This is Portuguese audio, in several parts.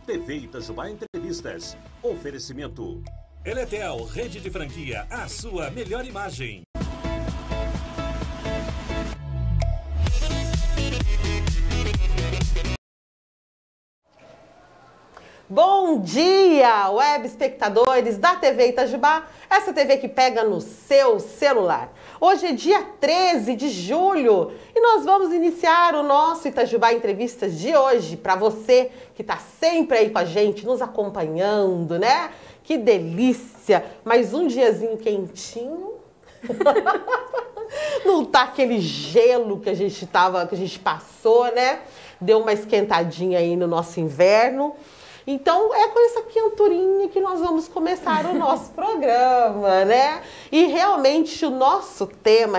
TV Itajubá Entrevistas. Oferecimento. Eletel, rede de franquia, a sua melhor imagem. Bom dia, web espectadores da TV Itajubá, essa TV que pega no seu celular. Hoje é dia 13 de julho e nós vamos iniciar o nosso Itajubá Entrevistas de hoje para você que está sempre aí com a gente, nos acompanhando, né? Que delícia! Mais um diazinho quentinho. Não tá aquele gelo que a gente passou, né? Deu uma esquentadinha aí no nosso inverno. Então, é com essa quenturinha que nós vamos começar o nosso programa, né? E realmente o nosso tema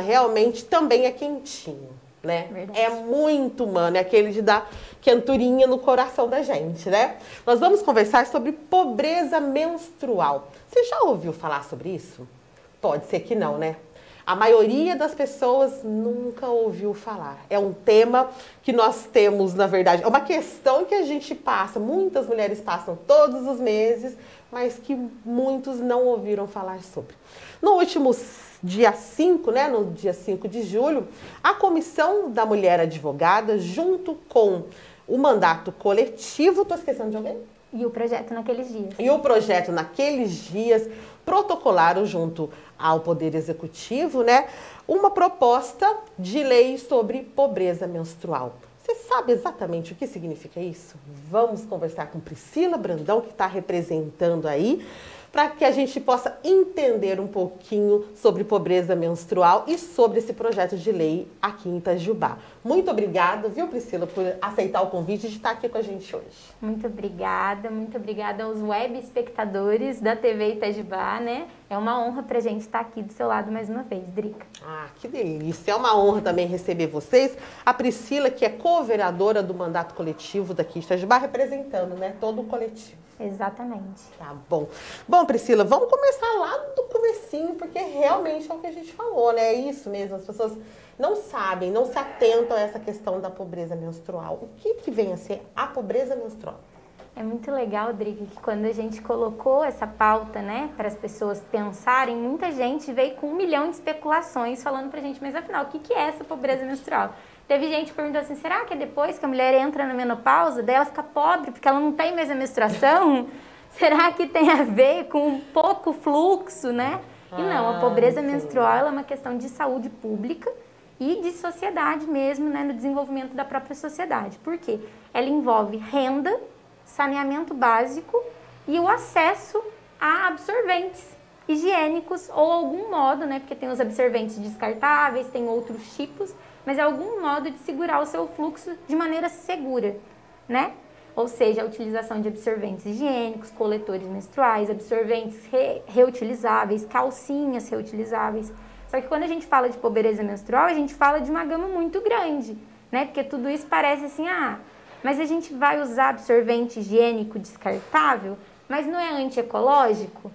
também é quentinho, né? Verdade. É muito humano, é aquele de dar quenturinha no coração da gente, né? Nós vamos conversar sobre pobreza menstrual. Você já ouviu falar sobre isso? Pode ser que não, né? A maioria das pessoas nunca ouviu falar. É um tema que nós temos, na verdade, é uma questão que a gente passa, muitas mulheres passam todos os meses, mas que muitos não ouviram falar sobre. No último dia 5, né, no dia 5 de julho, a Comissão da Mulher Advogada, junto com o mandato coletivo, estou esquecendo de alguém? E o projeto naqueles dias. E o projeto naqueles dias protocolaram junto ao Poder Executivo, né, uma proposta de lei sobre pobreza menstrual. Você sabe exatamente o que significa isso? Vamos conversar com Priscila Brandão, que está representando aí, para que a gente possa entender um pouquinho sobre pobreza menstrual e sobre esse projeto de lei aqui em Itajubá. Muito obrigada, viu, Priscila, por aceitar o convite de estar aqui com a gente hoje. Muito obrigada aos web espectadores da TV Itajubá, né? É uma honra pra gente estar aqui do seu lado mais uma vez, Drica. Ah, que delícia! É uma honra também receber vocês. A Priscila, que é co-vereadora do mandato coletivo daqui de Itajubá, representando, né, todo o coletivo. Exatamente. Tá bom. Bom, Priscila, vamos começar lá do comecinho, porque realmente é o que a gente falou, né? É isso mesmo, as pessoas não sabem, não se atentam a essa questão da pobreza menstrual. O que vem a ser a pobreza menstrual? É muito legal, Drica, que quando a gente colocou essa pauta, né, para as pessoas pensarem, muita gente veio com 1 milhão de especulações falando pra gente, mas afinal, o que é essa pobreza menstrual? Teve gente que perguntou assim, será que é depois que a mulher entra na menopausa, daí ela fica pobre porque ela não tem mais a menstruação? Será que tem a ver com pouco fluxo, né? E não, a pobreza menstrual ela é uma questão de saúde pública e de sociedade mesmo, né, no desenvolvimento da própria sociedade. Por quê? Ela envolve renda, saneamento básico e o acesso a absorventes higiênicos ou algum modo, né, porque tem os absorventes descartáveis, tem outros tipos, mas é algum modo de segurar o seu fluxo de maneira segura, né? Ou seja, a utilização de absorventes higiênicos, coletores menstruais, absorventes reutilizáveis, calcinhas reutilizáveis. Só que quando a gente fala de pobreza menstrual, a gente fala de uma gama muito grande, né? Porque tudo isso parece assim, mas a gente vai usar absorvente higiênico descartável, mas não é antiecológico?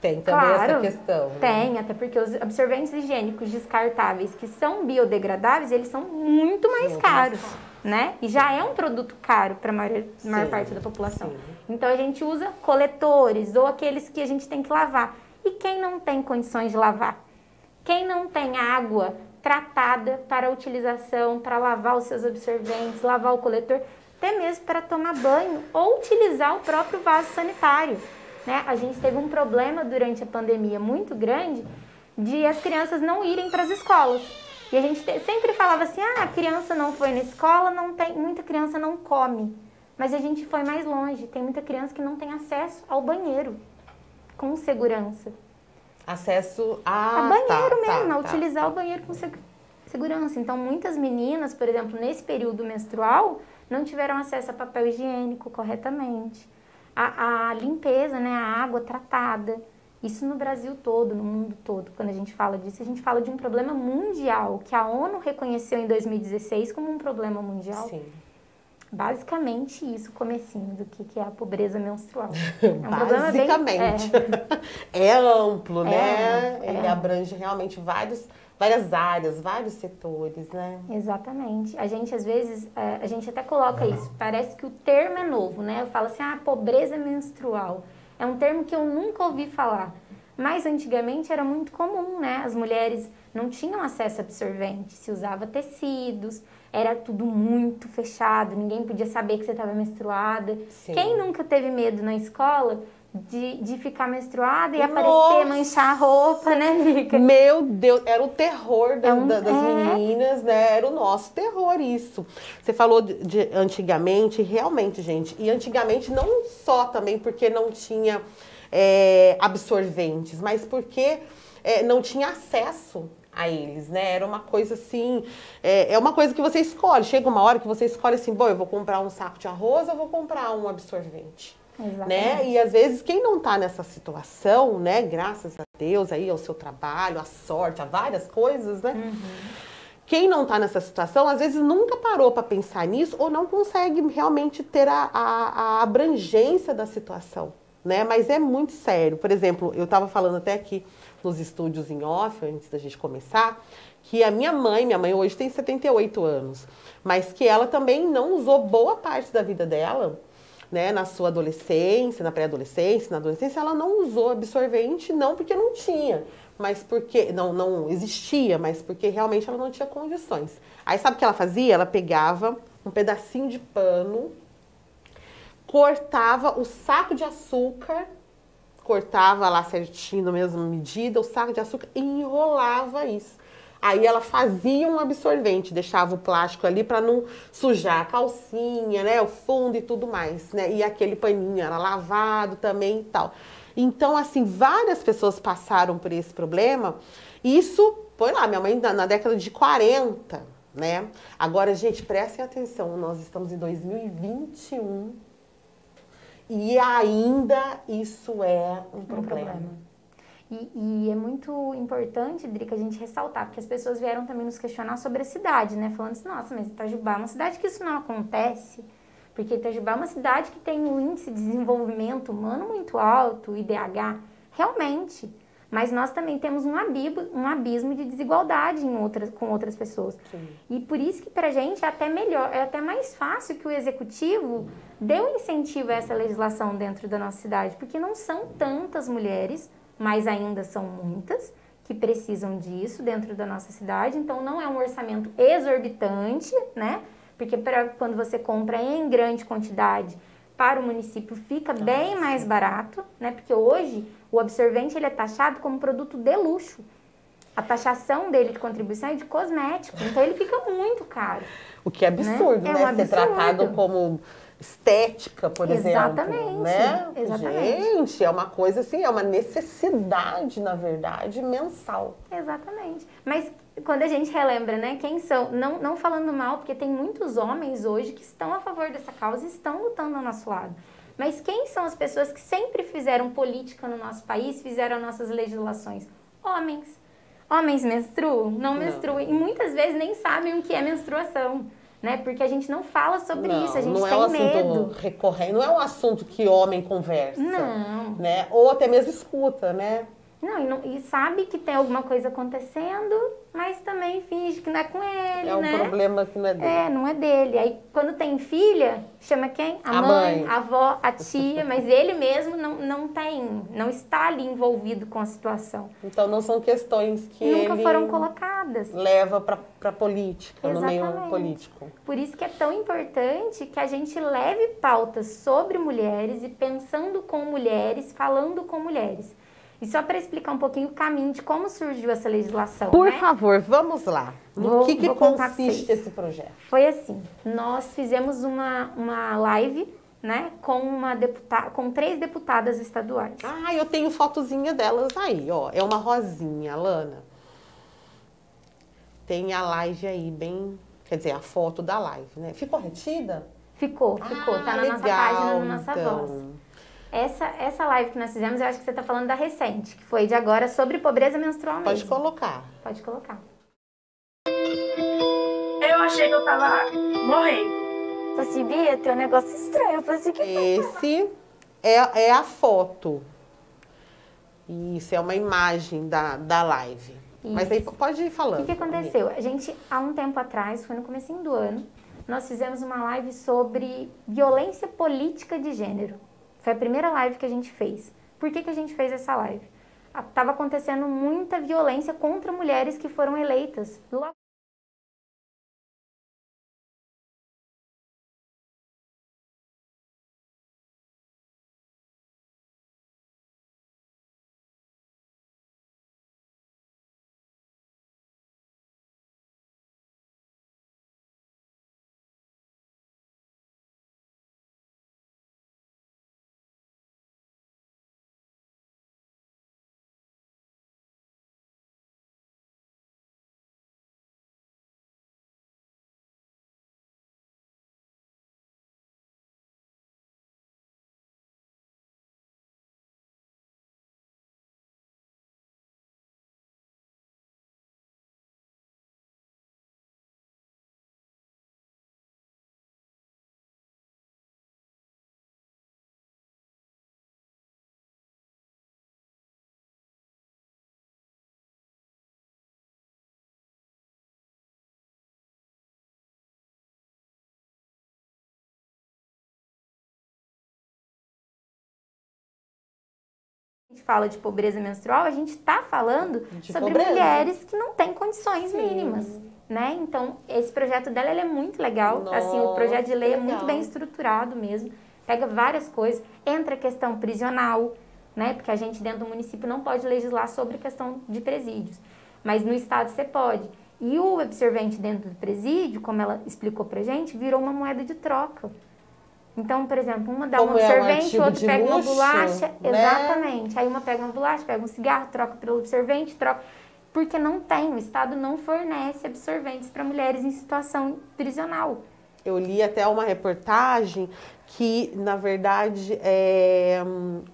Tem também essa questão, né? Tem, até porque os absorventes higiênicos descartáveis que são biodegradáveis, eles são muito mais caros, né? E já é um produto caro para a maior parte da população. Sim. Então a gente usa coletores ou aqueles que a gente tem que lavar. E quem não tem condições de lavar? Quem não tem água tratada para utilização, para lavar os seus absorventes, lavar o coletor, até mesmo para tomar banho ou utilizar o próprio vaso sanitário. Né? A gente teve um problema durante a pandemia muito grande de as crianças não irem para as escolas. E a gente sempre falava assim, a criança não foi na escola, muita criança não come. Mas a gente foi mais longe, tem muita criança que não tem acesso ao banheiro com segurança. Acesso a banheiro mesmo, a utilizar o banheiro com segurança. Então, muitas meninas, por exemplo, nesse período menstrual, não tiveram acesso a papel higiênico corretamente. A limpeza, né, a água tratada, isso no Brasil todo, no mundo todo. Quando a gente fala disso, a gente fala de um problema mundial, que a ONU reconheceu em 2016 como um problema mundial. Sim. Basicamente isso, comecinho do que é a pobreza menstrual. Basicamente. É amplo, né? Ele abrange realmente vários várias áreas, vários setores, né? Exatamente. A gente, às vezes, a gente até coloca isso. Parece que o termo é novo, né? Eu falo assim, pobreza menstrual. É um termo que eu nunca ouvi falar. Mas antigamente era muito comum, né? As mulheres não tinham acesso a absorvente, se usava tecidos, era tudo muito fechado, ninguém podia saber que você estava menstruada. Sim. Quem nunca teve medo na escola de ficar menstruada e aparecer, manchar a roupa, né, Drica? Meu Deus, era o terror das meninas, né? Era o nosso terror isso. Você falou de antigamente, realmente, gente. E antigamente não só também porque não tinha absorventes, mas porque não tinha acesso a eles, né? Era uma coisa assim, é uma coisa que você escolhe. Chega uma hora que você escolhe assim, bom, eu vou comprar um saco de arroz, eu vou comprar um absorvente. Né? E às vezes quem não tá nessa situação, né, graças a Deus aí ao seu trabalho, à sorte, a várias coisas, né? Quem não tá nessa situação, às vezes nunca parou para pensar nisso ou não consegue realmente ter a abrangência da situação, né? Mas é muito sério. Por exemplo, eu tava falando até aqui nos estúdios em off, antes da gente começar, que a minha mãe hoje tem 78 anos, mas que ela também não usou boa parte da vida dela, né, na sua adolescência, na pré-adolescência, na adolescência, ela não usou absorvente, não porque não tinha, mas porque não existia, mas porque realmente ela não tinha condições. Aí sabe o que ela fazia? Ela pegava um pedacinho de pano, cortava o saco de açúcar, cortava lá certinho, na mesma medida, o saco de açúcar e enrolava isso. Aí ela fazia um absorvente, deixava o plástico ali para não sujar a calcinha, né, o fundo e tudo mais, né? E aquele paninho era lavado também e tal. Então, assim, várias pessoas passaram por esse problema. Isso, foi lá, minha mãe na década de 40, né? Agora, gente, prestem atenção, nós estamos em 2021 e ainda isso é um problema. E é muito importante, Drica, a gente ressaltar, porque as pessoas vieram também nos questionar sobre a cidade, né? Falando assim, nossa, mas Itajubá é uma cidade que isso não acontece, porque Itajubá é uma cidade que tem um índice de desenvolvimento humano muito alto, IDH, realmente. Mas nós também temos um abismo de desigualdade com outras pessoas. Sim. E por isso que pra gente é até melhor, é até mais fácil que o executivo dê um incentivo a essa legislação dentro da nossa cidade, porque não são tantas mulheres, mas ainda são muitas que precisam disso dentro da nossa cidade. Então, não é um orçamento exorbitante, né? Porque quando você compra em grande quantidade para o município, fica bem mais barato, né? Porque hoje o absorvente ele é taxado como produto de luxo. A taxação dele de contribuição é de cosmético, então ele fica muito caro. O que é absurdo, né? É um ser tratado como estética, por exemplo, né? Exatamente. Gente, é uma coisa assim, é uma necessidade, na verdade, mensal. Exatamente. Mas quando a gente relembra, né, quem são, não falando mal, porque tem muitos homens hoje que estão a favor dessa causa e estão lutando ao nosso lado. Mas quem são as pessoas que sempre fizeram política no nosso país, fizeram nossas legislações? Homens. Homens menstruam? Não menstruam. E muitas vezes nem sabem o que é menstruação. Né? Porque a gente não fala sobre isso, a gente tem medo. Não é um assunto recorrente, não é um assunto que homem conversa. Não. Né? Ou até mesmo escuta, né? Não, e sabe que tem alguma coisa acontecendo, mas também finge que não é com ele, né? É um problema que não é dele. Não é dele. Aí, quando tem filha, chama quem? A mãe, a avó, a tia, mas ele mesmo não está ali envolvido com a situação. Então, não são questões que nunca foram colocadas. Leva para política, Exatamente. No meio político. Por isso que é tão importante que a gente leve pautas sobre mulheres e pensando com mulheres, falando com mulheres. E só para explicar um pouquinho o caminho de como surgiu essa legislação, Por favor, vamos lá. No que consiste esse projeto? Foi assim, nós fizemos uma live, né, com 3 deputadas estaduais. Ah, eu tenho fotozinha delas aí, ó. É uma rosinha, Lana. Tem a live aí bem... Quer dizer, a foto da live, né? Ficou retida? Ficou. Tá na nossa página, na nossa voz. Essa live que nós fizemos, eu acho que você está falando da recente, que foi de agora, sobre pobreza menstrual mesmo. Pode colocar. Pode colocar. Eu achei que eu tava morrendo. Você sabia? Tem um negócio estranho. Eu falei assim, que esse é a foto. Isso, é uma imagem da live. Mas aí pode ir falando. O que aconteceu? A gente, há um tempo atrás, foi no comecinho do ano, nós fizemos uma live sobre violência política de gênero. Foi a primeira live que a gente fez. Por que a gente fez essa live? Estava acontecendo muita violência contra mulheres que foram eleitas. A gente fala de pobreza menstrual, a gente está falando sobre mulheres que não têm condições mínimas, né? Então, esse projeto dela, ele é muito legal. Nossa, assim, o projeto de lei é muito bem estruturado mesmo. Pega várias coisas. Entra a questão prisional, né? Porque a gente dentro do município não pode legislar sobre a questão de presídios. Mas no estado você pode. E o absorvente dentro do presídio, como ela explicou pra gente, virou uma moeda de troca. Então, por exemplo, uma dá um absorvente, o outro pega uma bolacha. Né? Exatamente. Aí uma pega uma bolacha, pega um cigarro, troca pelo absorvente, troca. Porque não tem, o Estado não fornece absorventes para mulheres em situação prisional. Eu li até uma reportagem que, na verdade,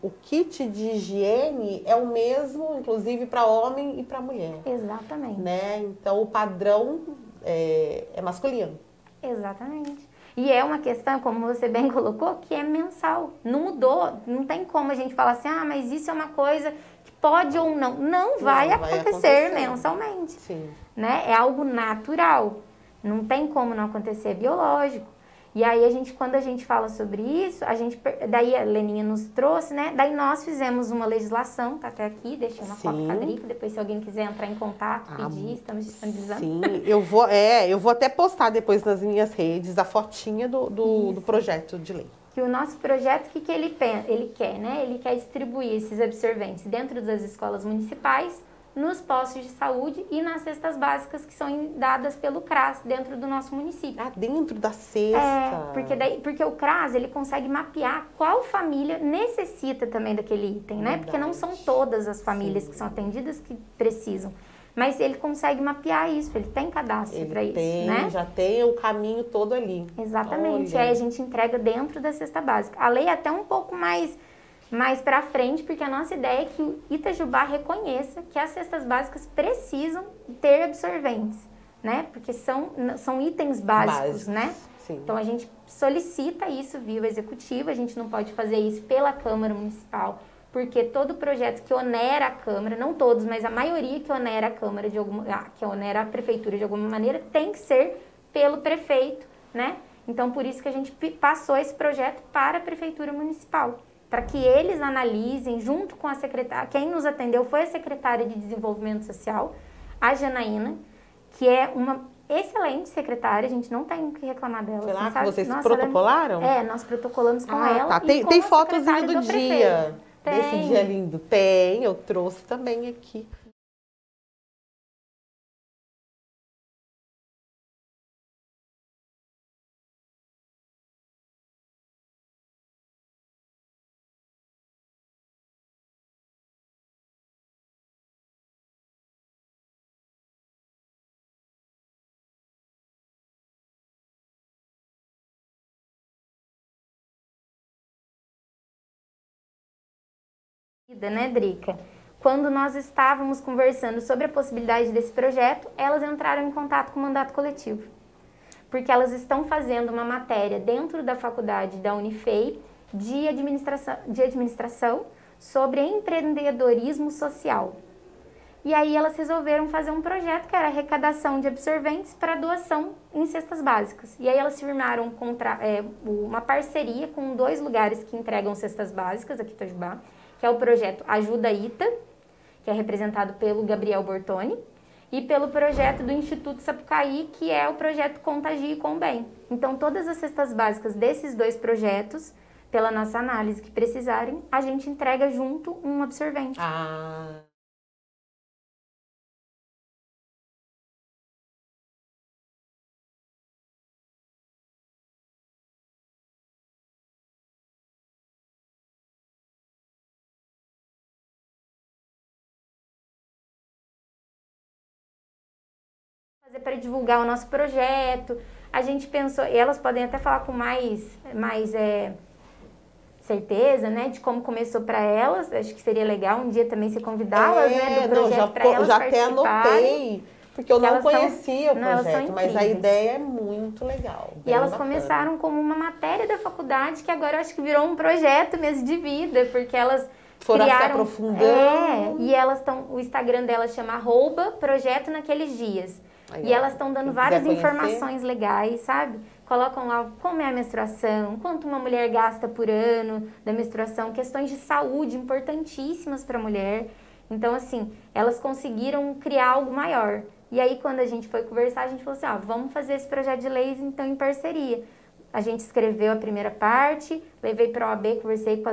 o kit de higiene é o mesmo, inclusive, para homem e para mulher. Exatamente. Né? Então, o padrão é masculino. Exatamente. E é uma questão, como você bem colocou, que é mensal. Não mudou. Não tem como a gente falar assim, mas isso é uma coisa que pode ou não. Não vai acontecer mensalmente. Sim. Né? É algo natural. Não tem como não acontecer, é biológico. E aí, quando a gente fala sobre isso, daí a Leninha nos trouxe, né? Daí nós fizemos uma legislação, tá até aqui, deixei uma foto com a Drica, depois se alguém quiser entrar em contato, pedir, estamos disponibilizando. Sim, eu vou até postar depois nas minhas redes a fotinha do projeto de lei. Que o nosso projeto, o que ele quer, né? Ele quer distribuir esses absorventes dentro das escolas municipais, nos postos de saúde e nas cestas básicas que são dadas pelo CRAS dentro do nosso município. Ah, dentro da cesta? Porque o CRAS, ele consegue mapear qual família necessita também daquele item, né? Porque não são todas as famílias que são atendidas que precisam. Mas ele consegue mapear isso, ele tem cadastro para isso, né? Já tem o caminho todo ali. Exatamente, Olha. Aí a gente entrega dentro da cesta básica. A lei é até um pouco mais para frente, porque a nossa ideia é que o Itajubá reconheça que as cestas básicas precisam ter absorventes, né? Porque são itens básicos, né? Sim. Então a gente solicita isso via o executivo, a gente não pode fazer isso pela Câmara Municipal, porque todo projeto que onera a Câmara, não todos, mas a maioria que onera a Câmara que onera a Prefeitura de alguma maneira, tem que ser pelo prefeito, né? Então por isso que a gente passou esse projeto para a Prefeitura Municipal, para que eles analisem, junto com a secretária, quem nos atendeu foi a secretária de Desenvolvimento Social, a Janaína, que é uma excelente secretária, a gente não tem o que reclamar dela. Foi lá que vocês protocolaram? Nós protocolamos com ela. Tá. Tem fotozinho do dia, Tem. desse dia lindo? Tem, eu trouxe também aqui. Né, Drica? Quando nós estávamos conversando sobre a possibilidade desse projeto, elas entraram em contato com o mandato coletivo. Porque elas estão fazendo uma matéria dentro da faculdade da Unifei de administração sobre empreendedorismo social. E aí elas resolveram fazer um projeto que era arrecadação de absorventes para doação em cestas básicas. E aí elas firmaram uma parceria com 2 lugares que entregam cestas básicas aqui em Itajubá, que é o projeto Ajuda Ita, que é representado pelo Gabriel Bortoni, e pelo projeto do Instituto Sapucaí, que é o projeto Contagie com Bem. Então, todas as cestas básicas desses 2 projetos, pela nossa análise que precisarem, a gente entrega junto um absorvente. Ah. Fazer para divulgar o nosso projeto. A gente pensou, e elas podem até falar com mais certeza, né, de como começou para elas. Acho que seria legal um dia também se convidá-las, né, do projeto para elas já participarem. até anotei, porque eu não conhecia o elas são projeto, mas a incríveis. ideia é muito legal. E elas bacana. começaram como uma matéria da faculdade, que agora eu acho que virou um projeto mesmo de vida, porque elas foram se criaram, aprofundando. e elas estão, o Instagram delas chama @projeto naqueles dias. Aí, e elas estão dando quem várias quiser conhecer. informações legais, sabe? Colocam lá como é a menstruação, quanto uma mulher gasta por ano da menstruação, questões de saúde importantíssimas para a mulher. Então, assim, elas conseguiram criar algo maior. E aí, quando a gente foi conversar, a gente falou assim, vamos fazer esse projeto de leis, então, em parceria. A gente escreveu a primeira parte, levei para a OAB, conversei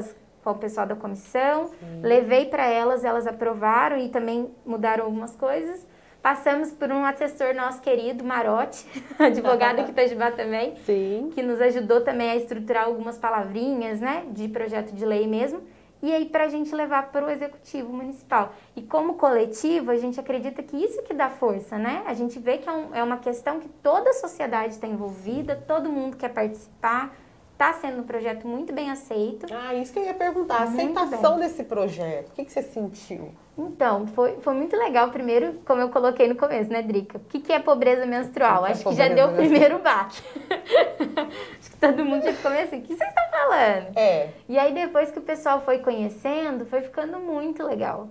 com o pessoal da comissão, levei para elas aprovaram e também mudaram algumas coisas. Passamos por um assessor nosso querido, Marotti, advogado aqui em Itajubá também, Sim. que nos ajudou também a estruturar algumas palavrinhas, né, de projeto de lei mesmo, e aí para a gente levar para o Executivo Municipal. E como coletivo, a gente acredita que isso que dá força, né? A gente vê que é uma questão que toda a sociedade está envolvida, todo mundo quer participar, está sendo um projeto muito bem aceito. Isso que eu ia perguntar, a Muito aceitação bem. desse projeto, o que você sentiu? Então, foi muito legal, primeiro, como eu coloquei no começo, né, Drica? O que é pobreza menstrual? Acho que já deu o primeiro baque. Acho que todo mundo já ficou meio assim, o que vocês estão falando? E aí, depois que o pessoal foi conhecendo, foi ficando muito legal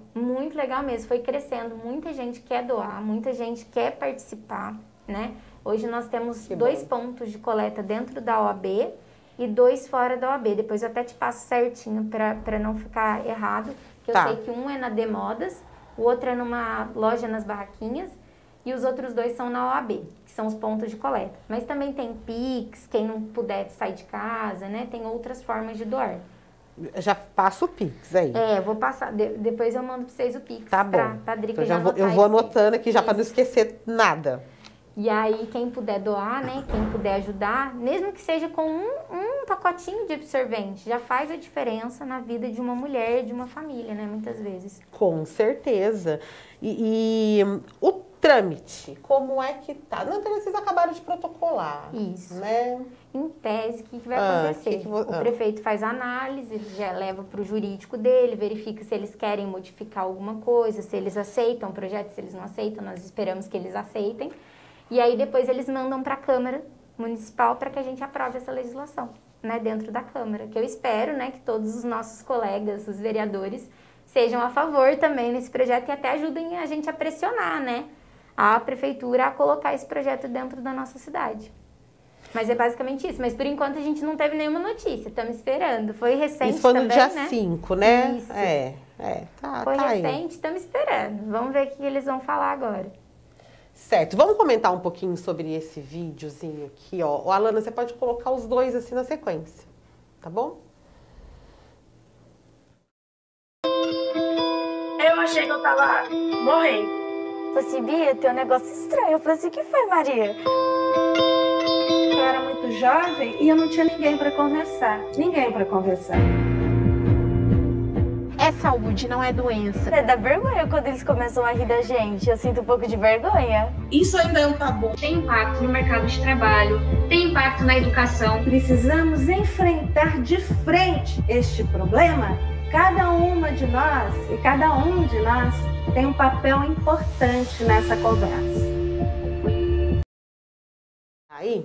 mesmo, foi crescendo, muita gente quer doar, muita gente quer participar, né? Hoje nós temos 2 pontos de coleta dentro da OAB e 2 fora da OAB, depois eu até te passo certinho para não ficar errado. Que eu sei que um é na Demodas, o outro é numa loja nas Barraquinhas e os outros 2 são na OAB, que são os pontos de coleta. Mas também tem Pix, quem não puder sair de casa, né? Tem outras formas de doar. Já passo o Pix aí. Eu vou passar, depois eu mando para vocês o Pix. Tá bom. Pra Drica Eu vou anotando aqui já para não esquecer nada. E aí, quem puder doar, né? Quem puder ajudar, mesmo que seja com um pacotinho de absorvente, já faz a diferença na vida de uma mulher, de uma família, né? Muitas vezes. Com certeza. E o trâmite, como é que tá? Não, então vocês acabaram de protocolar. Isso. Né? Em tese, o que vai acontecer? O prefeito faz a análise, ele já leva para o jurídico dele, verifica se eles querem modificar alguma coisa, se eles aceitam o projeto, se eles não aceitam, nós esperamos que eles aceitem. E aí depois eles mandam para a Câmara Municipal para que a gente aprove essa legislação, né, dentro da Câmara. Que eu espero, né, que todos os nossos colegas, os vereadores, sejam a favor também nesse projeto e até ajudem a gente a pressionar, né, a prefeitura a colocar esse projeto dentro da nossa cidade. Mas é basicamente isso. Mas por enquanto a gente não teve nenhuma notícia, estamos esperando. Foi recente isso foi no também, dia né? 5, né? Isso. Foi tá recente, estamos esperando. Vamos ver o que eles vão falar agora. Certo, vamos comentar um pouquinho sobre esse videozinho aqui, ó. Alana, você pode colocar os 2 assim na sequência, tá bom? Eu achei que eu tava morrendo. Você Bia, tem um negócio estranho. Eu falei assim, o que foi, Maria? Eu era muito jovem e eu não tinha ninguém para conversar. É saúde, não é doença. Dá vergonha quando eles começam a rir da gente. Eu sinto um pouco de vergonha. Isso ainda é um tabu. Tem impacto no mercado de trabalho, tem impacto na educação. Precisamos enfrentar de frente este problema. Cada uma de nós e cada um de nós tem um papel importante nessa conversa. Aí,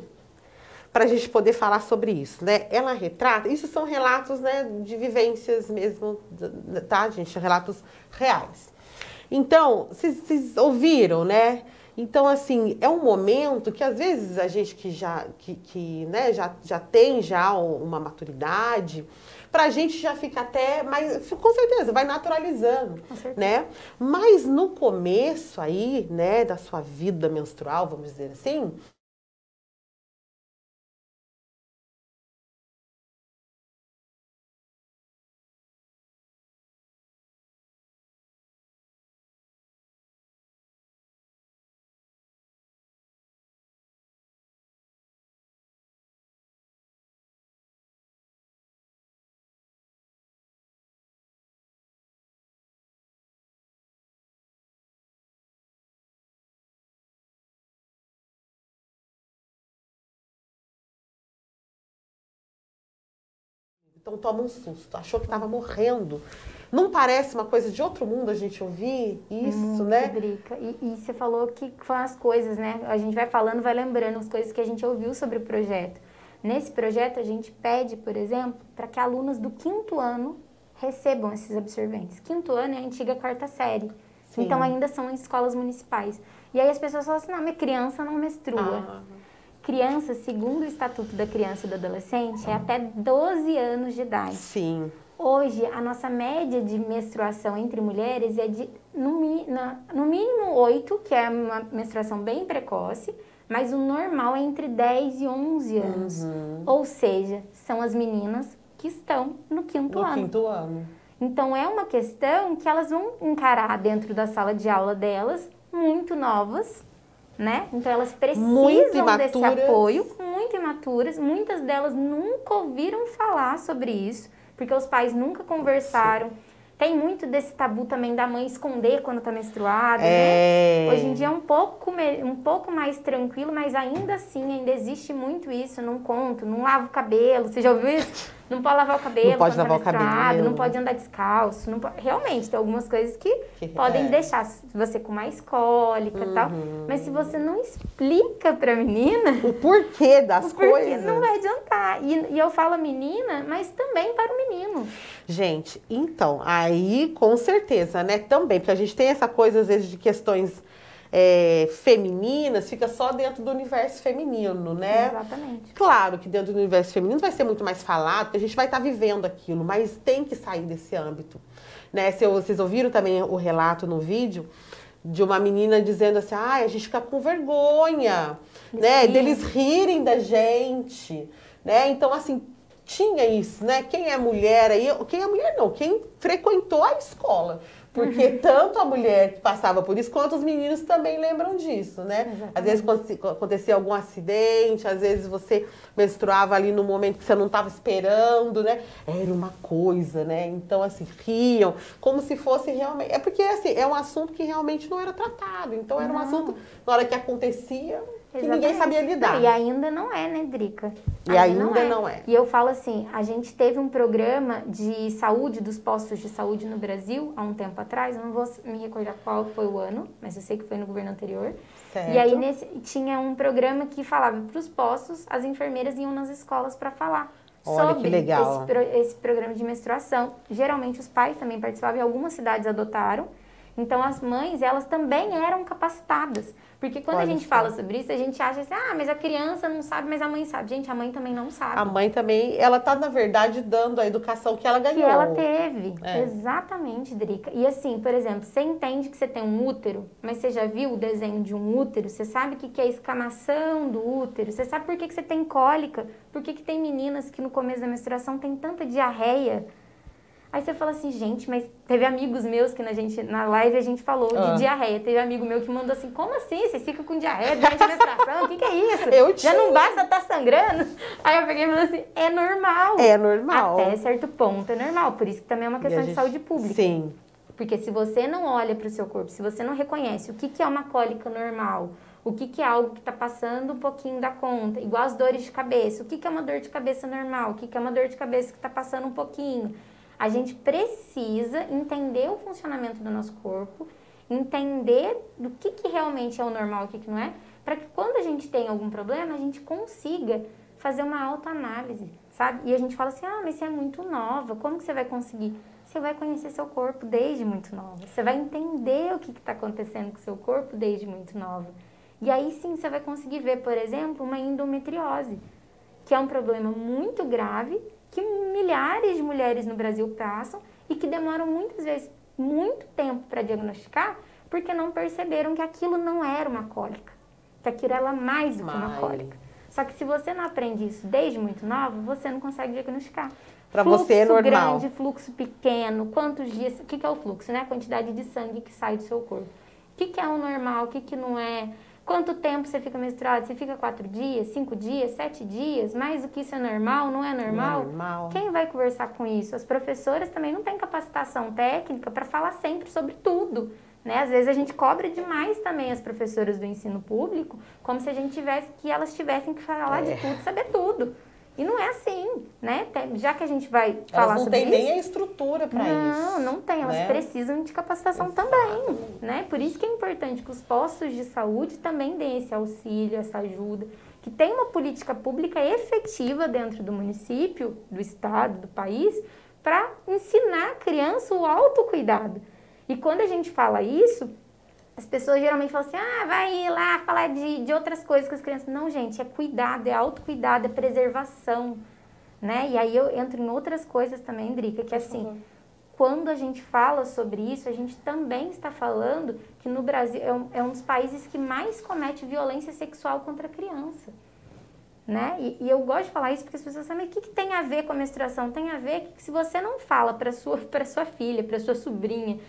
para a gente poder falar sobre isso, né? Ela retrata, isso são relatos, né, de vivências mesmo, tá, gente? Relatos reais. Então, vocês ouviram, né? Então, assim, é um momento que às vezes a gente né, já tem uma maturidade, pra gente já fica até mais, com certeza, vai naturalizando, né? Mas no começo aí, né, da sua vida menstrual, vamos dizer assim, então toma um susto, achou que estava morrendo. Não parece uma coisa de outro mundo a gente ouvir isso, muito, né? Drica. E você falou que foram as coisas, né? A gente vai falando, vai lembrando as coisas que a gente ouviu sobre o projeto. Nesse projeto, a gente pede, por exemplo, para que alunas do 5º ano recebam esses absorventes. 5º ano é a antiga 4ª série. Sim. Então, ainda são em escolas municipais. E aí as pessoas falam assim, não, minha criança não menstrua. Criança, segundo o Estatuto da Criança e do Adolescente, é até 12 anos de idade. Sim. Hoje, a nossa média de menstruação entre mulheres é de, no mínimo, 8, que é uma menstruação bem precoce, mas o normal é entre 10 e 11 anos. Ou seja, são as meninas que estão no 5º ano. No 5º ano. Então, é uma questão que elas vão encarar dentro da sala de aula delas, muito novas, né? Então, elas precisam desse apoio, muito imaturas. Muitas delas nunca ouviram falar sobre isso, porque os pais nunca conversaram. Tem muito desse tabu também da mãe esconder quando tá menstruada, né? Hoje em dia é um pouco mais tranquilo, mas ainda assim, ainda existe muito isso. Não conto, não lavo o cabelo. Você já ouviu isso? Não pode lavar o cabelo, não pode lavar o cabelo, não pode andar descalço. Não pode... Realmente, tem algumas coisas que podem deixar você com mais cólica e tal. Mas se você não explica pra menina... O porquê das coisas... não vai adiantar. E eu falo menina, mas também para o menino. Gente, então, aí com certeza, né, também, porque a gente tem essa coisa, às vezes, de questões femininas, fica só dentro do universo feminino, né? Exatamente. Claro que dentro do universo feminino vai ser muito mais falado, porque a gente vai estar vivendo aquilo, mas tem que sair desse âmbito, né? Vocês ouviram também o relato no vídeo de uma menina dizendo assim, a gente fica com vergonha, né, deles rirem da gente, né? Então, assim, tinha isso, né? Quem é mulher aí, quem é mulher não, quem frequentou a escola. Porque tanto a mulher que passava por isso, quanto os meninos também lembram disso, né? Exatamente. Às vezes quando acontecia algum acidente, às vezes você menstruava ali no momento que você não estava esperando, né? Era uma coisa, né? Então, assim, riam, como se fosse realmente... É porque, assim, é um assunto que realmente não era tratado. Então, era um assunto, na hora que acontecia... que ninguém sabia lidar. E ainda não é, né, Drica? E ainda não é. E eu falo assim, a gente teve um programa de saúde, dos postos de saúde no Brasil, há um tempo atrás, eu não vou me recordar qual foi o ano, mas eu sei que foi no governo anterior. Certo. E aí tinha um programa que falava para os postos, as enfermeiras iam nas escolas para falar. Olha, sobre que legal. Esse programa de menstruação. Geralmente os pais também participavam e algumas cidades adotaram. Então, as mães, elas também eram capacitadas. Porque quando a gente fala sobre isso, a gente acha assim, mas a criança não sabe, mas a mãe sabe. Gente, a mãe também não sabe. A mãe também, ela tá, na verdade, dando a educação que ela ganhou. Que ela teve. Exatamente, Drica. E assim, por exemplo, você entende que você tem um útero, mas você já viu o desenho de um útero? Você sabe o que é a escamação do útero? Você sabe por que você tem cólica? Por que tem meninas que no começo da menstruação tem tanta diarreia? Aí você fala assim, gente, mas teve amigos meus que na live a gente falou de diarreia. Teve amigo meu que mandou assim, como assim? Vocês ficam com diarreia durante a menstruação? O que é isso? Já não basta estar sangrando? Aí eu peguei e falei assim, é normal. É normal. Até certo ponto é normal. Por isso que também é uma questão de saúde pública. Sim. Porque se você não olha para o seu corpo, se você não reconhece o que é uma cólica normal, o que é algo que está passando um pouquinho da conta, igual as dores de cabeça, o que é uma dor de cabeça normal, o que é uma dor de cabeça que está passando um pouquinho... A gente precisa entender o funcionamento do nosso corpo, entender do que realmente é o normal e o que não é, para que quando a gente tem algum problema, a gente consiga fazer uma autoanálise, sabe? E a gente fala assim, mas você é muito nova, como que você vai conseguir? Você vai conhecer seu corpo desde muito nova. Você vai entender o que está acontecendo com o seu corpo desde muito nova. E aí sim você vai conseguir ver, por exemplo, uma endometriose, que é um problema muito grave, que milhares de mulheres no Brasil passam e que demoram muitas vezes muito tempo para diagnosticar, porque não perceberam que aquilo não era uma cólica, que aquilo era mais do que uma cólica. Só que se você não aprende isso desde muito nova, você não consegue diagnosticar. Para você é normal. Fluxo grande, fluxo pequeno, quantos dias... O que é o fluxo, né? A quantidade de sangue que sai do seu corpo. O que é o normal, o que não é? Quanto tempo você fica menstruado? Você fica 4 dias, 5 dias, 7 dias? Mais do que isso é normal, não é normal? Não é normal. Quem vai conversar com isso? As professoras também não têm capacitação técnica para falar sempre sobre tudo. Né? Às vezes a gente cobra demais também as professoras do ensino público, como se a gente tivesse que elas tivessem que falar de tudo, saber tudo. E não é assim, né? Já que a gente vai falar sobre isso... Elas não têm nem a estrutura para isso. Não tem. Elas precisam de capacitação também, né? Por isso que é importante que os postos de saúde também deem esse auxílio, essa ajuda, que tenha uma política pública efetiva dentro do município, do estado, do país, para ensinar a criança o autocuidado. E quando a gente fala isso, as pessoas geralmente falam assim, vai lá falar de outras coisas com as crianças. Não, gente, é cuidado, é autocuidado, é preservação, né? E aí eu entro em outras coisas também, Drica, que assim, quando a gente fala sobre isso, a gente também está falando que no Brasil é um dos países que mais comete violência sexual contra a criança, né? E eu gosto de falar isso porque as pessoas sabem o que tem a ver com a menstruação. Tem a ver que se você não fala para sua filha, para sua sobrinha,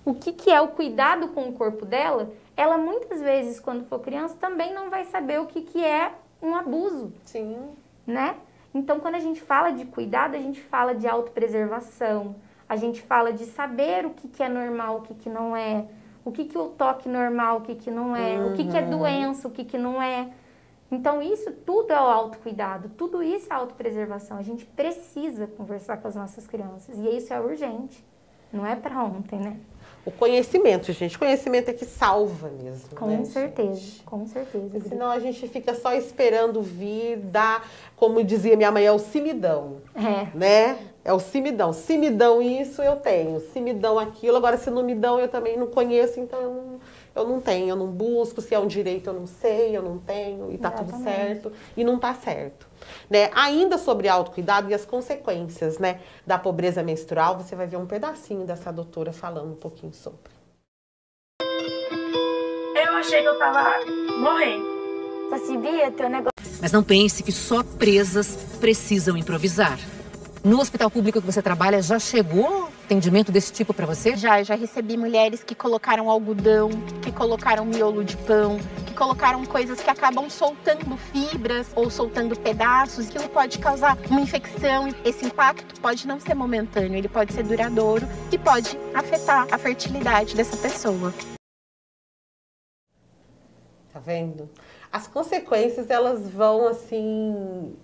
o que é o cuidado com o corpo dela, ela muitas vezes, quando for criança, também não vai saber o que é um abuso. Sim. Né? Então, quando a gente fala de cuidado, a gente fala de autopreservação, a gente fala de saber o que é normal, o que não é, o que o toque normal, o que não é, o que é doença, o que não é. Então, isso tudo é o autocuidado, tudo isso é autopreservação. A gente precisa conversar com as nossas crianças e isso é urgente, não é para ontem, né? O conhecimento, gente. O conhecimento é que salva mesmo. Com certeza, com certeza. Porque senão a gente fica só esperando vir dar, como dizia minha mãe, é o simidão. Né? É o simidão. Se me dão isso, eu tenho. Se me dão aquilo, agora se não me dão, eu também não conheço, então eu não tenho, eu não busco. Se é um direito, eu não sei, eu não tenho, e tá tudo certo. E não tá certo. Né? Ainda sobre autocuidado e as consequências, né, da pobreza menstrual, você vai ver um pedacinho dessa doutora falando um pouquinho sobre. Eu achei que eu tava morrendo. Você via teu negócio. Mas não pense que só presas precisam improvisar. No hospital público que você trabalha, já chegou atendimento desse tipo para você? Já recebi mulheres que colocaram algodão, que colocaram miolo de pão, que colocaram coisas que acabam soltando fibras ou soltando pedaços. Aquilo pode causar uma infecção. Esse impacto pode não ser momentâneo, ele pode ser duradouro e pode afetar a fertilidade dessa pessoa. Tá vendo? As consequências, elas vão assim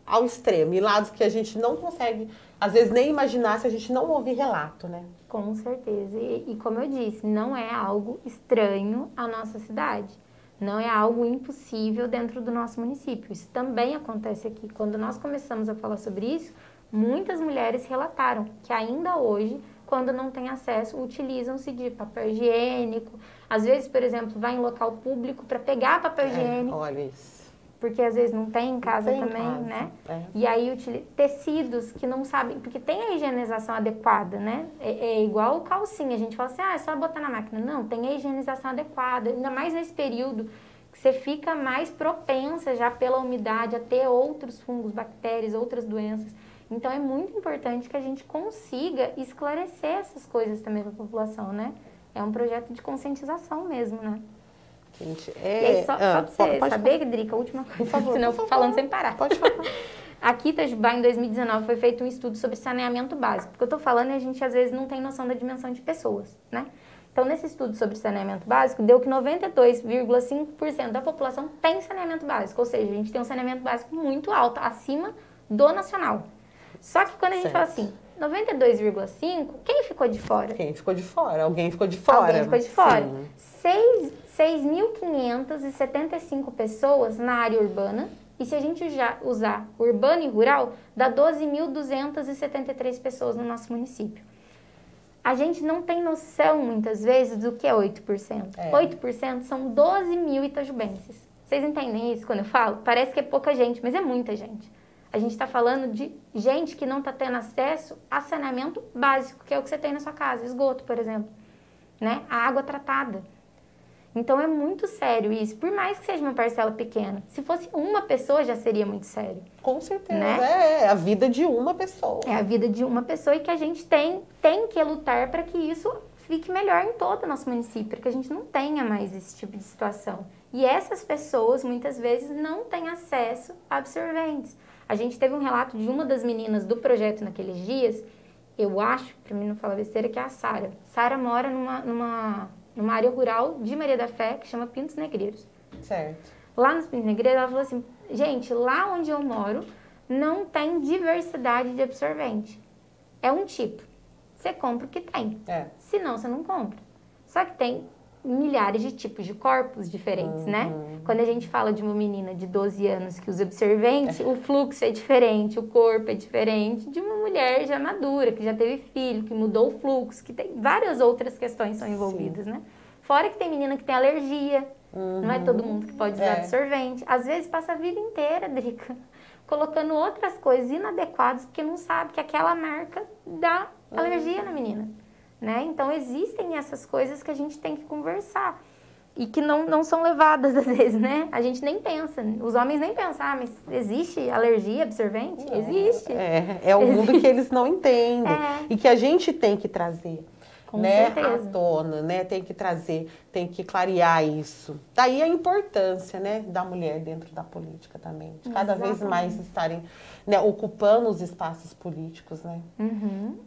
ao extremo, em lados que a gente não consegue, às vezes, nem imaginar se a gente não ouvir relato, né? Com certeza. E como eu disse, não é algo estranho à nossa cidade. Não é algo impossível dentro do nosso município. Isso também acontece aqui. Quando nós começamos a falar sobre isso, muitas mulheres relataram que ainda hoje, quando não tem acesso, utilizam-se de papel higiênico. Às vezes, por exemplo, vai em local público para pegar papel higiênico. Olha isso. Porque às vezes não tem em casa também, né? E aí tecidos que não sabem, porque tem a higienização adequada, né? É igual calcinha, a gente fala assim, é só botar na máquina. Não, tem a higienização adequada, ainda mais nesse período que você fica mais propensa já pela umidade a ter outros fungos, bactérias, outras doenças. Então é muito importante que a gente consiga esclarecer essas coisas também para a população, né? É um projeto de conscientização mesmo, né? Gente, E aí, só pra você saber, Drica, a última coisa, por favor, senão eu fico falando sem parar. Pode falar. Aqui em Itajubá, em 2019, foi feito um estudo sobre saneamento básico. Porque eu tô falando e a gente, às vezes, não tem noção da dimensão de pessoas, né? Então, nesse estudo sobre saneamento básico, deu que 92,5% da população tem saneamento básico. Ou seja, a gente tem um saneamento básico muito alto, acima do nacional. Só que quando a gente fala assim, 92,5%, quem ficou de fora? Quem ficou de fora? Alguém ficou de fora. Alguém ficou de fora. 6.575 pessoas na área urbana E se a gente usar urbano e rural, dá 12.273 pessoas no nosso município. A gente não tem noção, muitas vezes, do que é 8%. 8% são 12 mil itajubenses. Vocês entendem isso quando eu falo? Parece que é pouca gente, mas é muita gente. A gente está falando de gente que não está tendo acesso a saneamento básico, que é o que você tem na sua casa, esgoto, por exemplo, né? A água tratada. Então é muito sério isso, por mais que seja uma parcela pequena. Se fosse uma pessoa já seria muito sério. Com certeza, né? É a vida de uma pessoa. É a vida de uma pessoa e que a gente tem que lutar para que isso fique melhor em todo o nosso município, para que a gente não tenha mais esse tipo de situação. E essas pessoas, muitas vezes, não têm acesso a absorventes. A gente teve um relato de uma das meninas do projeto naqueles dias, eu acho, para mim não falar besteira, que é a Sara. Sara mora numa área rural de Maria da Fé, que chama Pintos Negreiros. Certo. Lá nos Pintos Negreiros, ela falou assim, gente, lá onde eu moro, não tem diversidade de absorvente. É um tipo. Você compra o que tem. Senão, você não compra. Só que tem milhares de tipos de corpos diferentes, né? Quando a gente fala de uma menina de 12 anos que usa absorvente, o fluxo é diferente, o corpo é diferente de uma mulher já madura, que já teve filho, que mudou o fluxo, que tem várias outras questões são envolvidas, né? Fora que tem menina que tem alergia, não é todo mundo que pode usar absorvente. Às vezes passa a vida inteira, Drica, colocando outras coisas inadequadas porque não sabe que aquela marca dá alergia na menina. Né? Então, existem essas coisas que a gente tem que conversar e que não são levadas, às vezes, né? A gente nem pensa, os homens nem pensam, mas existe alergia absorvente? Existe. É o mundo que eles não entendem e que a gente tem que trazer. Com À certeza. tona, né? Tem que trazer, tem que clarear isso. Daí a importância, né, da mulher dentro da política também. De cada vez mais estarem, né, ocupando os espaços políticos, né?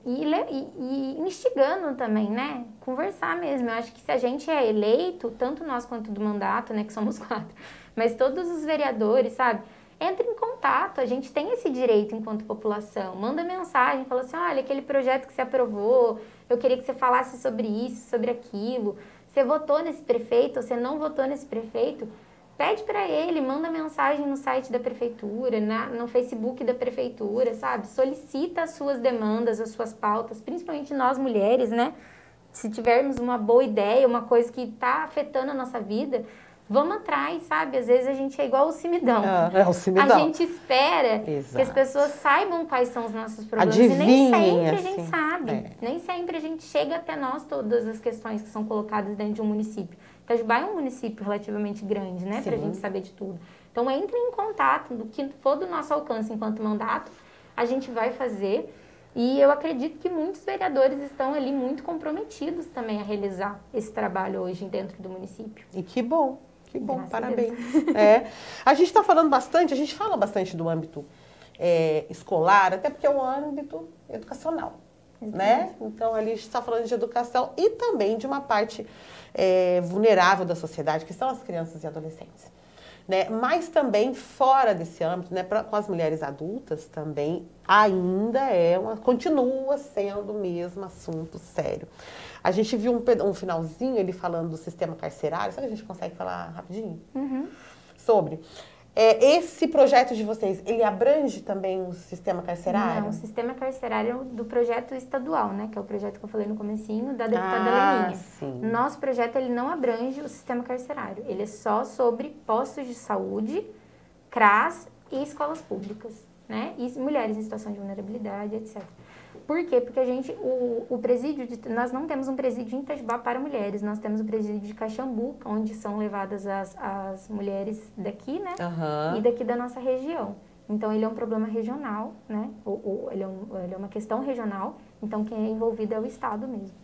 E instigando também, né? Conversar mesmo. Eu acho que se a gente é eleito, tanto nós quanto do mandato, né, que somos 4, mas todos os vereadores, sabe? Entre em contato, a gente tem esse direito enquanto população. Manda mensagem, fala assim, olha, aquele projeto que você aprovou, eu queria que você falasse sobre isso, sobre aquilo. Você votou nesse prefeito ou você não votou nesse prefeito? Pede para ele, manda mensagem no site da prefeitura, no Facebook da prefeitura, sabe? Solicita as suas demandas, as suas pautas, principalmente nós mulheres, né? Se tivermos uma boa ideia, uma coisa que está afetando a nossa vida, vamos atrás, sabe? Às vezes a gente é igual o Cimidão. O Cimidão. A gente espera que as pessoas saibam quais são os nossos problemas. Adivinhem, e nem sempre assim. a gente sabe. Nem sempre a gente chega até nós todas as questões que são colocadas dentro de um município. Itajubá é um município relativamente grande, né? Pra gente saber de tudo. Então, entre em contato, do que for do nosso alcance enquanto mandato, a gente vai fazer. E eu acredito que muitos vereadores estão ali muito comprometidos também a realizar esse trabalho hoje dentro do município. E que bom. Que bom, Graças parabéns. A gente está falando bastante, a gente fala bastante do âmbito escolar, até porque é um âmbito educacional, né? Então, ali a gente está falando de educação e também de uma parte vulnerável da sociedade, que são as crianças e adolescentes. Né? Mas também fora desse âmbito, né, com as mulheres adultas também, ainda continua sendo o mesmo assunto sério. A gente viu um finalzinho ele falando do sistema carcerário. Será que a gente consegue falar rapidinho? Sobre. Esse projeto de vocês, ele abrange também o sistema carcerário? Não, o sistema carcerário do projeto estadual, né? Que é o projeto que eu falei no comecinho, da deputada Leninha. Sim. Nosso projeto, ele não abrange o sistema carcerário. Ele é só sobre postos de saúde, CRAS e escolas públicas, né? E mulheres em situação de vulnerabilidade, etc. Por quê? Porque a gente, o presídio, nós não temos um presídio em Itajubá para mulheres, nós temos o presídio de Caxambu, onde são levadas as mulheres daqui, né? E daqui da nossa região. Então, ele é um problema regional, né? Ele é uma questão regional, então quem é envolvido é o Estado mesmo.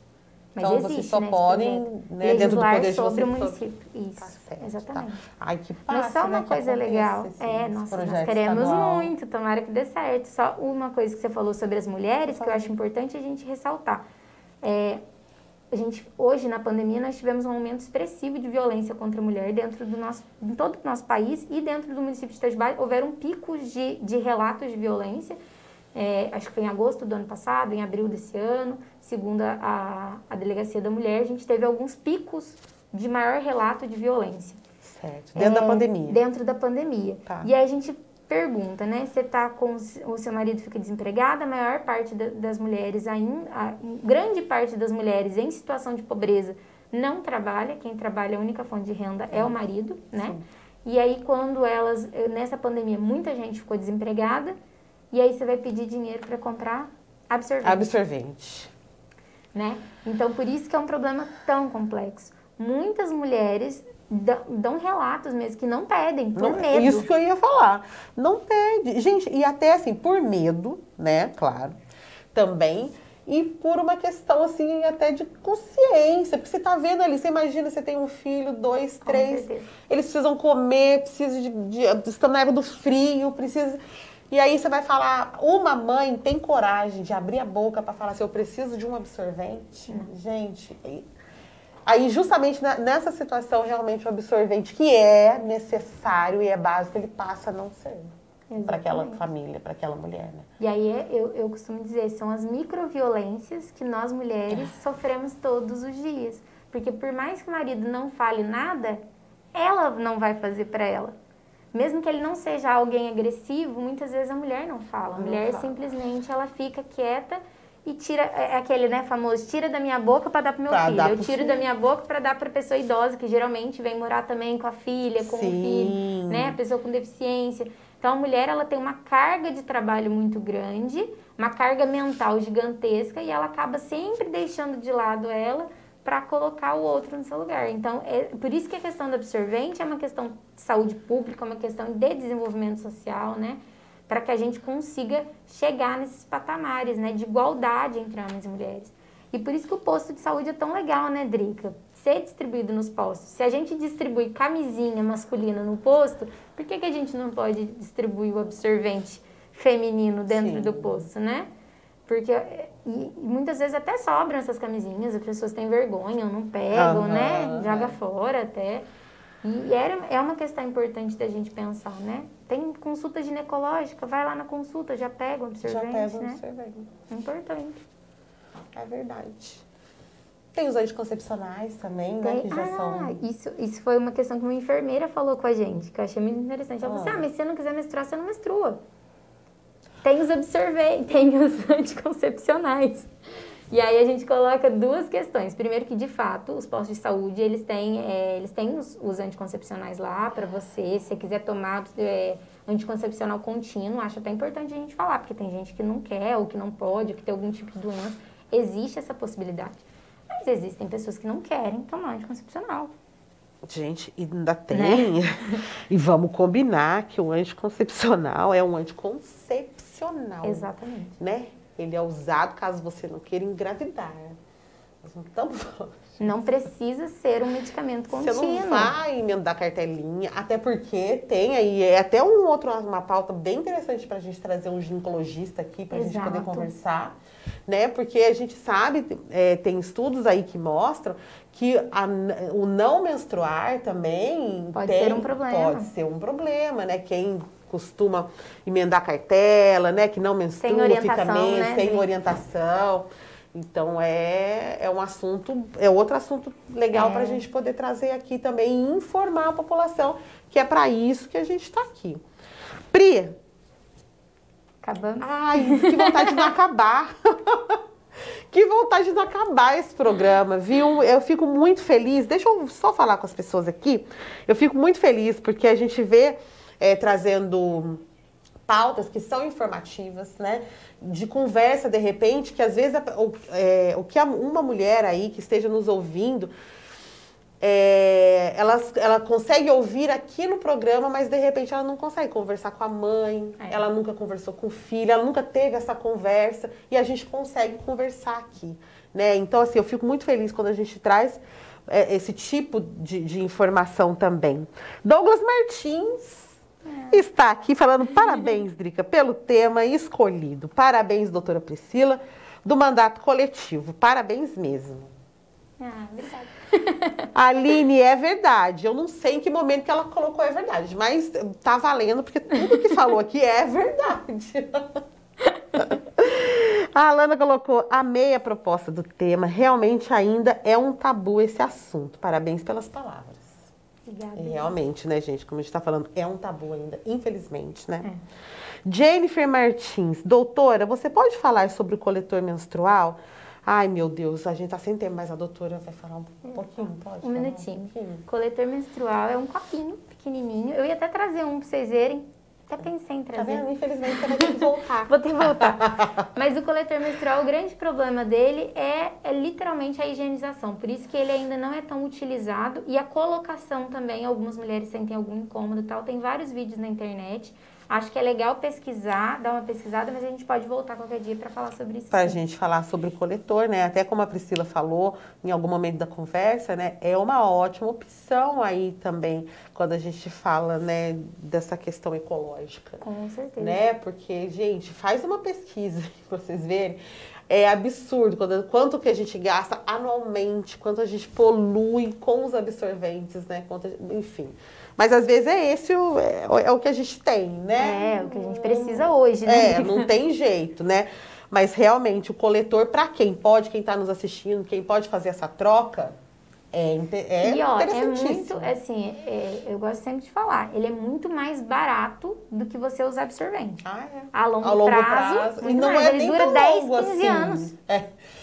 Mas então, existe, vocês só né, podem, né, dentro do poder de sobre vocês, o município. Isso, tá certo, exatamente. Tá. Ai, que Mas só uma coisa legal. Nós Nós queremos muito, tomara que dê certo. Só uma coisa que você falou sobre as mulheres, que eu acho importante a gente ressaltar. Hoje, na pandemia, nós tivemos um aumento expressivo de violência contra a mulher em todo o nosso país e dentro do município de Itajubá. Houveram picos de relatos de violência. Acho que foi em agosto do ano passado, em abril desse ano, segundo a Delegacia da Mulher, a gente teve alguns picos de maior relato de violência. Certo. Dentro da pandemia. Dentro da pandemia. Tá. E aí a gente pergunta, né? Você tá com o seu marido fica desempregado, a maior parte das mulheres grande parte das mulheres em situação de pobreza não trabalha, quem trabalha a única fonte de renda é o marido, né? Sim. E aí quando nessa pandemia, muita gente ficou desempregada, e aí você vai pedir dinheiro para comprar absorvente. Né? Então, por isso que é um problema tão complexo. Muitas mulheres dão relatos mesmo que não pedem, por medo. Isso que eu ia falar. Não pede. Gente, e até assim, por medo, né? Claro. Também. E por uma questão, assim, até de consciência. Porque você tá vendo ali, você imagina, você tem um filho, 2, 3. Eles precisam comer, precisam estão na época do frio, precisa... E aí você vai falar, uma mãe tem coragem de abrir a boca para falar assim, eu preciso de um absorvente? Gente, aí justamente nessa situação, realmente o absorvente que é necessário e é básico, ele passa a não ser para aquela família, para aquela mulher, né? E aí eu costumo dizer, são as microviolências que nós mulheres sofremos todos os dias. Porque por mais que o marido não fale nada, ela não vai fazer para ela. Mesmo que ele não seja alguém agressivo, muitas vezes a mulher não fala. A mulher simplesmente ela fica quieta e tira, aquele, né, famoso, tira da minha boca para dar pro meu filho. Eu tiro da minha boca para dar para pessoa idosa, que geralmente vem morar também com a filha, com o filho, né, a pessoa com deficiência. Então a mulher ela tem uma carga de trabalho muito grande, uma carga mental gigantesca e ela acaba sempre deixando de lado ela para colocar o outro no seu lugar. Então, por isso que a questão do absorvente é uma questão de saúde pública, é uma questão de desenvolvimento social, né? Para que a gente consiga chegar nesses patamares, né? De igualdade entre homens e mulheres. E por isso que o posto de saúde é tão legal, né, Drica? Ser distribuído nos postos. Se a gente distribui camisinha masculina no posto, por que a gente não pode distribuir o absorvente feminino dentro do posto, né? Porque e muitas vezes até sobram essas camisinhas, as pessoas têm vergonha, não pegam, né? Joga fora até. E é uma questão importante da gente pensar, né? Tem consulta ginecológica, vai lá na consulta, já pega o absorvente, né? Importante. É verdade. Tem os anticoncepcionais também, né? Que já são... Isso foi uma questão que uma enfermeira falou com a gente, que eu achei muito interessante. Ela falou assim, mas se você não quiser menstruar, você não menstrua. Tem os absorventes, tem os anticoncepcionais. E aí a gente coloca duas questões. Primeiro que, de fato, os postos de saúde, eles têm os anticoncepcionais lá para você. Se você quiser tomar anticoncepcional contínuo, acho até importante a gente falar, porque tem gente que não quer, ou que não pode, ou que tem algum tipo de doença. Existe essa possibilidade. Mas existem pessoas que não querem tomar anticoncepcional. Gente, ainda tem, né? E vamos combinar que o anticoncepcional é um anticoncepcional. Exatamente. Né? Ele é usado caso você não queira engravidar. Nós não estamos... Não precisa ser um medicamento contínuo. Você não vai emendar cartelinha, até porque tem aí, é até uma pauta bem interessante para a gente trazer um ginecologista aqui, para a gente poder conversar, né? Porque a gente sabe, tem estudos aí que mostram que o não menstruar também pode ser um problema. Pode ser um problema, né? Quem costuma emendar cartela, né? Que não menstrua, fica meio sem orientação. Então, é um assunto, é outro assunto legal para a gente poder trazer aqui também e informar a população, que é para isso que a gente está aqui. Pri. Acabamos. Ai, que vontade de não acabar. Que vontade de não acabar esse programa, viu? Eu fico muito feliz, deixa eu só falar com as pessoas aqui, eu fico muito feliz porque a gente vê trazendo pautas que são informativas, né? De conversa, de repente, que às vezes o que uma mulher aí que esteja nos ouvindo, ela consegue ouvir aqui no programa, mas de repente ela não consegue conversar com a mãe, ela nunca conversou com o filho, ela nunca teve essa conversa e a gente consegue conversar aqui, né? Então, assim, eu fico muito feliz quando a gente traz esse tipo de informação também. Douglas Martins está aqui falando parabéns, Drica, pelo tema escolhido. Parabéns, doutora Priscila, do mandato coletivo. Parabéns mesmo. Obrigada. Aline, é verdade. Eu não sei em que momento que ela colocou é verdade, mas tá valendo, porque tudo que falou aqui é verdade. A Alana colocou, amei a proposta do tema. Realmente ainda é um tabu esse assunto. Parabéns pelas palavras. Obrigada. Realmente, né, gente? Como a gente tá falando, é um tabu ainda, infelizmente, né? Jennifer Martins. Doutora, você pode falar sobre o coletor menstrual? Ai, meu Deus, a gente tá sem tempo, mas a doutora vai falar um pouquinho, pode? Um minutinho. Coletor menstrual é um copinho pequenininho. Eu ia até trazer um pra vocês verem. Até pensei em trazer. Tá vendo? Infelizmente, você vai ter que voltar. Vou ter que voltar. Mas o coletor menstrual, o grande problema dele é literalmente a higienização. Por isso que ele ainda não é tão utilizado. E a colocação também, algumas mulheres sentem algum incômodo e tal. Tem vários vídeos na internet. Acho que é legal pesquisar, dar uma pesquisada, mas a gente pode voltar qualquer dia para falar sobre isso. Pra gente falar sobre o coletor, né? Até como a Priscila falou em algum momento da conversa, né? É uma ótima opção aí também, quando a gente fala, né, dessa questão ecológica. Com certeza. Né? Porque, gente, faz uma pesquisa pra vocês verem. É absurdo quanto que a gente gasta anualmente, quanto a gente polui com os absorventes, né? Enfim. Mas às vezes é o que a gente tem, né? É, o que a gente precisa hoje, né? Não tem jeito, né? Mas realmente o coletor, para quem pode, quem está nos assistindo, quem pode fazer essa troca, e ó, interessantíssimo. É muito, assim, eu gosto sempre de falar, ele é muito mais barato do que você usar absorvente. A longo prazo e não mais. é ele nem dura tão 10, longo 15 assim. anos.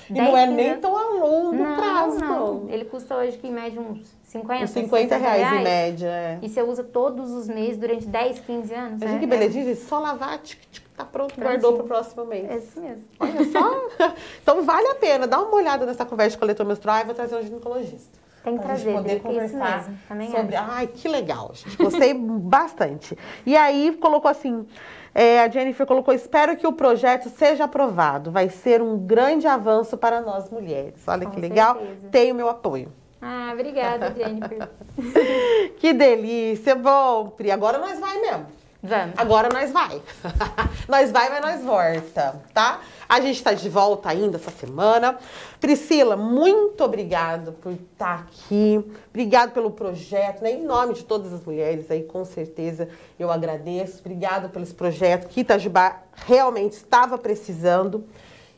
E não é nem tão a longo prazo, não. Ele custa hoje que em média uns 50, uns 50 reais em média. E você usa todos os meses durante 10, 15 anos. Imagina que belezinha, só lavar, tá pronto, guardou para o próximo mês. É isso mesmo. Olha só. Então vale a pena, dá uma olhada nessa conversa de coletor menstrual e vou trazer um ginecologista. Tem que trazer, poder conversar isso mesmo. Também sobre. Ai, que legal, gente. Gostei bastante. E aí colocou assim, a Jennifer colocou: espero que o projeto seja aprovado. Vai ser um grande avanço para nós mulheres. Olha que legal. Certeza. Tem o meu apoio. Obrigada, Jennifer. Que delícia. Bom, Pri, agora nós vai mesmo. Vamos. Agora nós vai. Nós vai, mas nós volta, tá? A gente tá de volta ainda essa semana. Priscila, muito obrigada por estar aqui. Obrigada pelo projeto, né? Em nome de todas as mulheres aí, com certeza eu agradeço. Obrigada pelo esse projeto que Itajubá realmente estava precisando.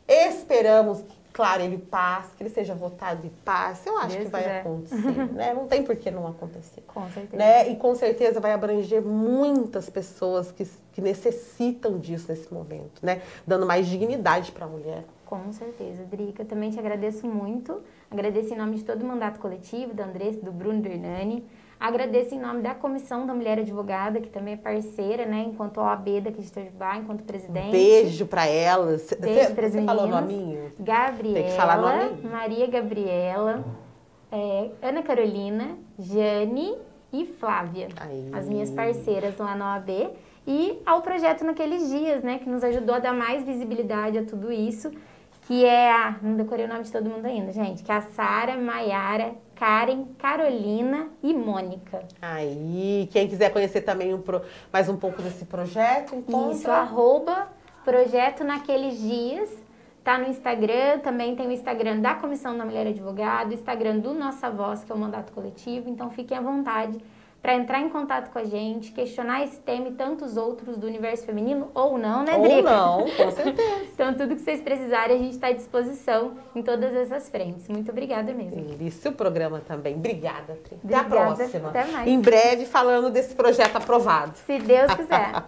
Esperamos que, claro, ele passe, que ele seja votado e passe. Eu acho que vai acontecer, né? Não tem por que não acontecer. Com certeza. Né? E com certeza vai abranger muitas pessoas que necessitam disso nesse momento, né? Dando mais dignidade para a mulher. Com certeza, Drica. Eu também te agradeço muito. Agradeço em nome de todo o mandato coletivo, da Andressa, do Bruno, do Hernani. Agradeço em nome da Comissão da Mulher Advogada, que também é parceira, né? Enquanto OAB daqui de Itajubá, enquanto presidente. Beijo para elas. Beijo para as meninas. Falou o nominho? Gabriela, tem que falar nominho. Maria Gabriela, Ana Carolina, Jane e Flávia. As minhas parceiras lá na OAB. E ao projeto Naqueles Dias, né? Que nos ajudou a dar mais visibilidade a tudo isso. Que é não decorei o nome de todo mundo ainda, gente. Que é a Sara, Maiara, Karen, Carolina e Mônica. Aí, quem quiser conhecer também mais um pouco desse projeto, encontra... Isso, Projeto Naqueles Dias. Tá no Instagram, também tem o Instagram da Comissão da Mulher Advogada, o Instagram do Nossa Voz, que é o Mandato Coletivo. Então, fiquem à vontade para entrar em contato com a gente, questionar esse tema e tantos outros do universo feminino, ou não, né, Drica? Ou não, com certeza. Então, tudo que vocês precisarem, a gente está à disposição em todas essas frentes. Muito obrigada mesmo. E seu programa também. Obrigada, Pri. Obrigada. Até a próxima. Até mais. Em breve, falando desse projeto aprovado. Se Deus quiser.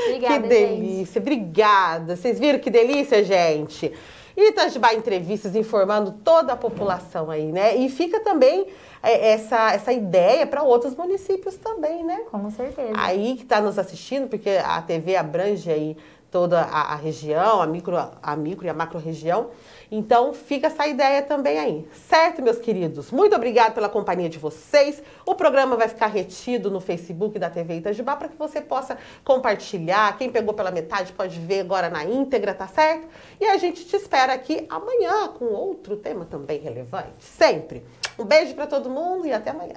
Obrigada, que delícia. Gente. Obrigada. Vocês viram que delícia, gente? E Itajubá Entrevistas informando toda a população aí, né? E fica também essa ideia para outros municípios também, né? Com certeza. Aí que está nos assistindo, porque a TV abrange aí toda a região, a micro e a macro região. Então, fica essa ideia também aí. Certo, meus queridos? Muito obrigada pela companhia de vocês. O programa vai ficar retido no Facebook da TV Itajubá para que você possa compartilhar. Quem pegou pela metade pode ver agora na íntegra, tá certo? E a gente te espera aqui amanhã com outro tema também relevante. Sempre. Um beijo para todo mundo e até amanhã.